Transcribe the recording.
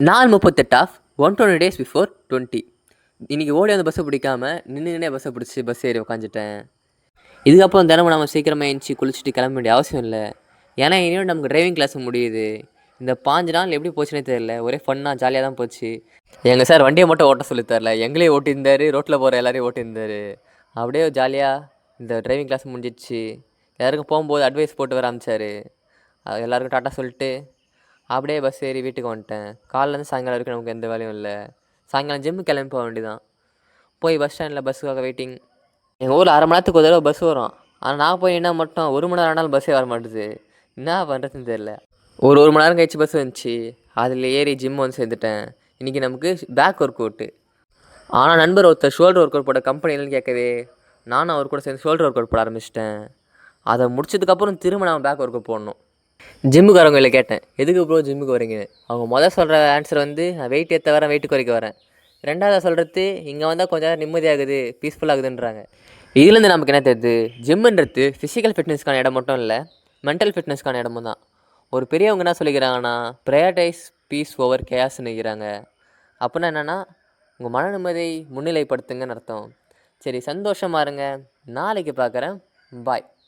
நாள் 38 of 120 days before 20. இன்றைக்கி ஓடி அந்த பஸ்ஸை பிடிக்காம நின்று பஸ்ஸை பிடிச்சி பஸ் ஏறி உட்காந்துட்டேன். இதுக்கப்புறம் தினமும் நம்ம சீக்கிரமாக எழுந்துச்சி குளிச்சுட்டு கிளம்ப வேண்டிய அவசியம் இல்லை. ஏன்னா இனியும் நமக்கு டிரைவிங் கிளாஸ் முடியுது. இந்த 5 நாள் எப்படி போச்சுன்னே தெரியல. ஒரே ஃபன்னாக ஜாலியாக தான் போச்சு. எங்கள் சார் வண்டியை மட்டும் ஓட்ட சொல்லி தரல, எங்களையும் ஓட்டியிருந்தார், ரோட்டில் போகிற எல்லாரையும் ஓட்டியிருந்தார். அப்படியே ஜாலியாக இந்த டிரைவிங் கிளாஸ் முடிஞ்சிடுச்சு. எல்லாருக்கும் போகும்போது அட்வைஸ் போட்டு வர ஆரம்பித்தார். எல்லாருக்கும் டாட்டா சொல்லிட்டு அப்படியே பஸ் ஏறி வீட்டுக்கு வந்துட்டேன். காலைலேருந்து சாயங்காலம் வரைக்கும் நமக்கு எந்த வேலையும் இல்லை. சாயங்காலம் ஜிம்முக்கு கிளம்பி போக வேண்டியதான். போய் பஸ் ஸ்டாண்டில் பஸ்ஸுக்காக வெயிட்டிங். எங்கள் ஊரில் 1/2 மணி நேரத்துக்கு ஒரு தடவை பஸ் வரும். ஆனால் நான் போய் என்ன மட்டும் 1 மணி நேரம் ஆனாலும் பஸ்ஸே வர மாட்டேது. என்ன பண்ணுறதுன்னு தெரில. ஒரு மணி நேரம் கழிச்சு பஸ் வந்துச்சு. அதில் ஏறி ஜிம் வந்து சேர்ந்துட்டேன். இன்றைக்கி நமக்கு பேக் ஒர்க் அவுட்டு. ஆனால் நண்பர் ஒருத்தர் ஷோல்டர் ஒர்க் அவுட் போட கம்பெனிலன்னு கேட்கவே நானும் அவர் கூட சேர்ந்து ஷோல்டர் ஒர்க் அவுட் போட ஆரம்பிச்சிட்டேன். அதை முடிச்சதுக்கப்புறம் திரும்ப நான் பேக் ஒர்க் அவுட் போடணும். ஜிம்முக்காரவங்களை கேட்டேன், எதுக்கு ப்ரோ ஜிம்முக்கு வரீங்க? அவங்க சொல்கிற ஆன்சர் வந்து நான் வெயிட் ஏற்ற வரேன், வெயிட் குறைக்க வரேன். ரெண்டாவது சொல்கிறது இங்கே வந்தால் கொஞ்சம் நேரம் நிம்மதியாகுது, பீஸ்ஃபுல்லாகுதுன்றாங்க. இதுலேருந்து நமக்கு என்ன தெரியுது? ஜிம்முன்றது ஃபிசிக்கல் ஃபிட்னஸ்க்கான இடம் மட்டும் இல்லை, மென்டல் ஃபிட்னஸ்க்கான இடமும் தான். ஒரு பெரியவங்க என்ன சொல்லிக்கிறாங்கன்னா, ப்ரையாரிட்டைஸ் பீஸ் ஓவர் கேஸ்ன்னு நினைக்கிறாங்க. அப்படின்னா என்னென்னா, உங்கள் மன நிம்மதியை முன்னிலைப்படுத்துங்கன்னு அர்த்தம். சரி, சந்தோஷமாக இருங்க. நாளைக்கு பார்க்குறேன். பாய்.